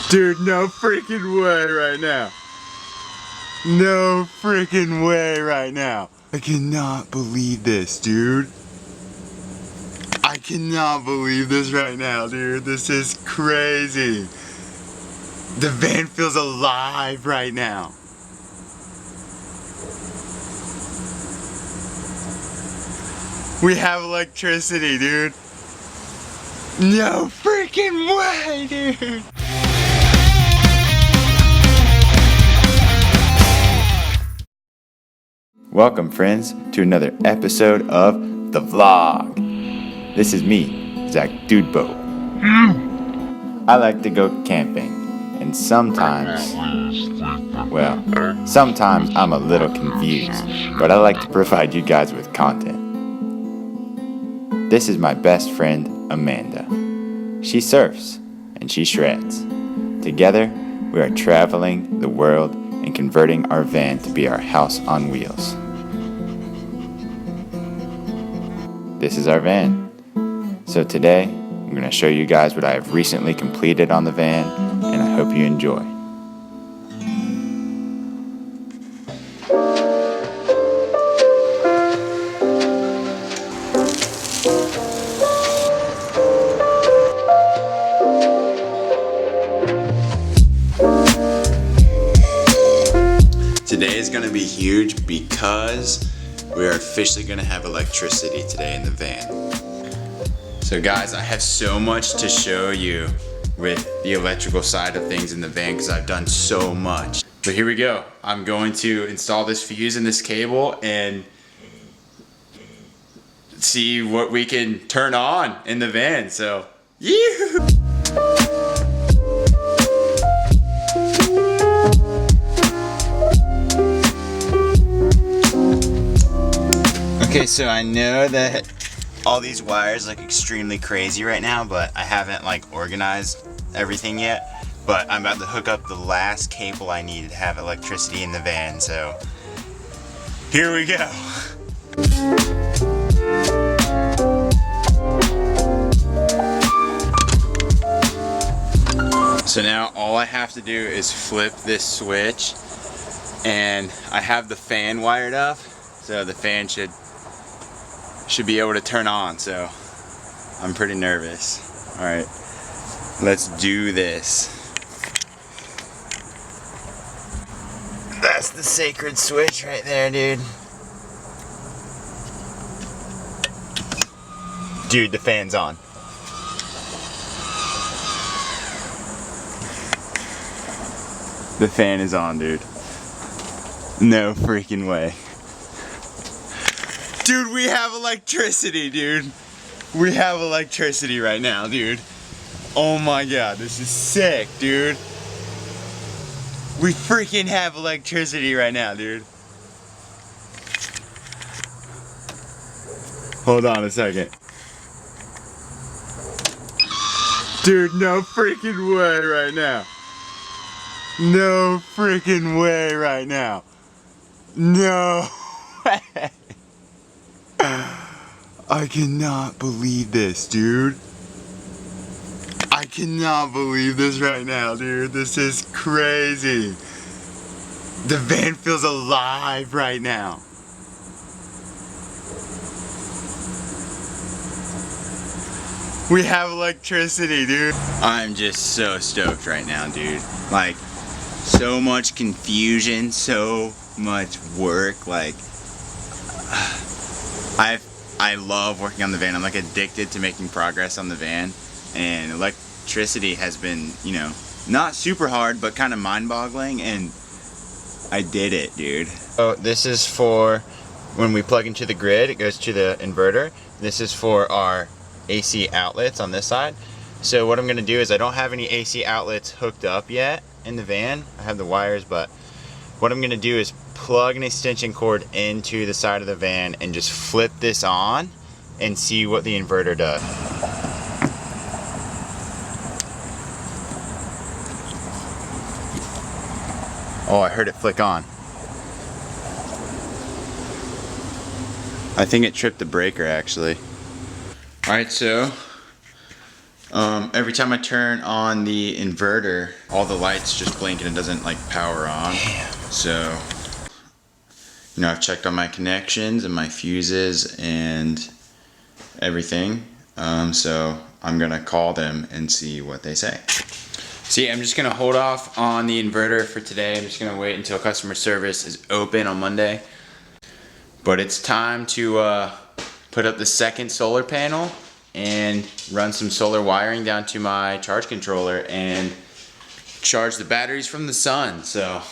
Dude, no freaking way right now. No freaking way right now. I cannot believe this, dude. I cannot believe this right now, dude. This is crazy. The van feels alive right now. We have electricity, dude. No freaking way, dude. Welcome, friends, to another episode of The Vlog. This is me, Zach Dudebo. I like to go camping, and sometimes I'm a little confused, but I like to provide you guys with content. This is my best friend, Amanda. She surfs, and she shreds. Together, we are traveling the world and converting our van to be our house on wheels. This is our van. So today, I'm going to show you guys what I have recently completed on the van, and I hope you enjoy. Today is going to be huge because we are officially going to have electricity today in the van. So guys, I have so much to show you with the electrical side of things in the van because I've done so much. But here we go. I'm going to install this fuse in this cable and see what we can turn on in the van. So, yeah. Okay, so I know that all these wires look extremely crazy right now, but I haven't organized everything yet. But I'm about to hook up the last cable I need to have electricity in the van, so here we go. So now all I have to do is flip this switch, and I have the fan wired up, so the fan should be able to turn on, so I'm pretty nervous. Alright, let's do this. That's the sacred switch right there, dude. Dude, the fan's on. The fan is on, dude. No freaking way. Dude, we have electricity, dude. We have electricity right now, dude. Oh my god, this is sick, dude. We freaking have electricity right now, dude. Hold on a second. Dude, no freaking way right now. No freaking way right now. No way. I cannot believe this, dude. I cannot believe this right now, dude. This is crazy. The van feels alive right now. We have electricity, dude. I'm just so stoked right now, dude. So much confusion, so much work, I love working on the van. I'm addicted to making progress on the van, and electricity has been, not super hard, but kind of mind-boggling, and I did it, dude. So this is for when we plug into the grid, it goes to the inverter. This is for our AC outlets on this side. So what I'm gonna do is, I don't have any AC outlets hooked up yet in the van. I have the wires, but what I'm gonna do is plug an extension cord into the side of the van and just flip this on and see what the inverter does. Oh, I heard it flick on. I think it tripped the breaker, actually. Alright, so Every time I turn on the inverter, all the lights just blink and it doesn't like power on. Damn. So, you know, I've checked on my connections and my fuses and everything. So I'm gonna call them and see what they say. See, I'm just gonna hold off on the inverter for today. I'm just gonna wait until customer service is open on Monday. But it's time to put up the second solar panel and run some solar wiring down to my charge controller and charge the batteries from the sun. So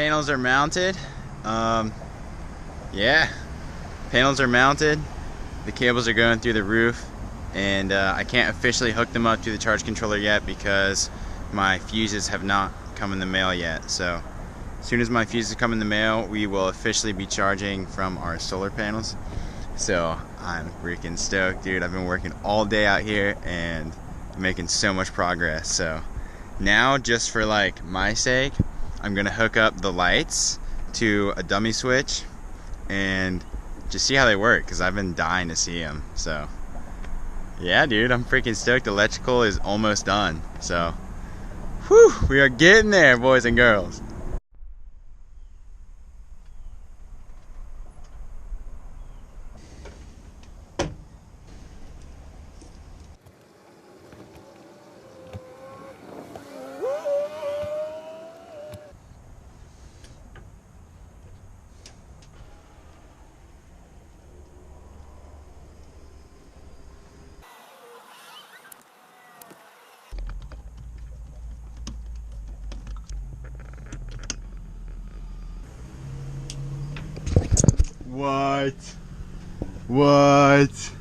panels are mounted. Yeah, panels are mounted. The cables are going through the roof, and I can't officially hook them up to the charge controller yet because my fuses have not come in the mail yet. So as soon as my fuses come in the mail, we will officially be charging from our solar panels. So I'm freaking stoked, dude. I've been working all day out here and making so much progress. So now, just for like my sake, I'm gonna hook up the lights to a dummy switch and just see how they work, because I've been dying to see them. So yeah, dude, I'm freaking stoked. Electrical is almost done. So whew, we are getting there, boys and girls. What? What?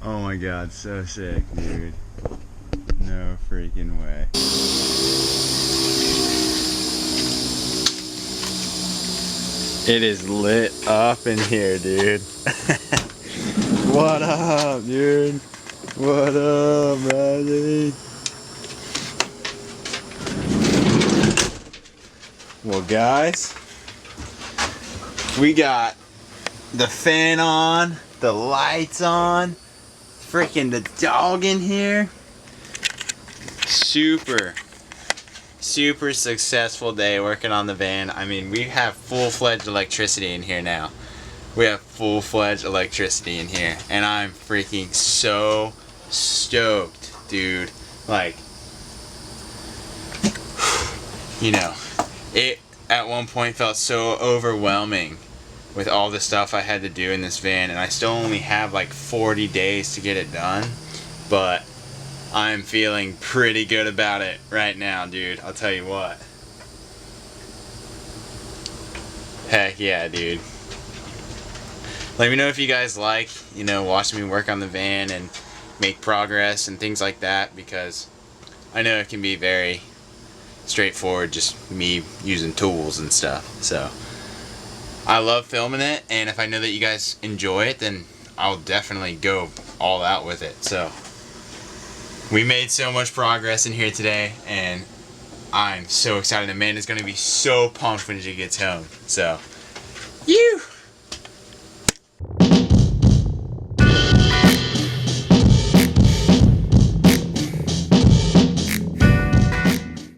Oh my god, so sick, dude. No freaking way. It is lit up in here, dude. What up, dude? What up, buddy? Well, guys, we got the fan on, the lights on, freaking the dog in here. Super successful day working on the van. I mean, we have full-fledged electricity in here now. We have full-fledged electricity in here, and I'm freaking so stoked, dude. Like, you know, it at one point felt so overwhelming with all the stuff I had to do in this van, and I still only have like 40 days to get it done, but I'm feeling pretty good about it right now, dude. I'll tell you what. Heck yeah, dude. Let me know if you guys like, you know, watching me work on the van and make progress and things like that, because I know it can be very straightforward, just me using tools and stuff. So I love filming it, and if I know that you guys enjoy it, then I'll definitely go all out with it. So we made so much progress in here today, and I'm so excited. Amanda's gonna be so pumped when she gets home. So, you.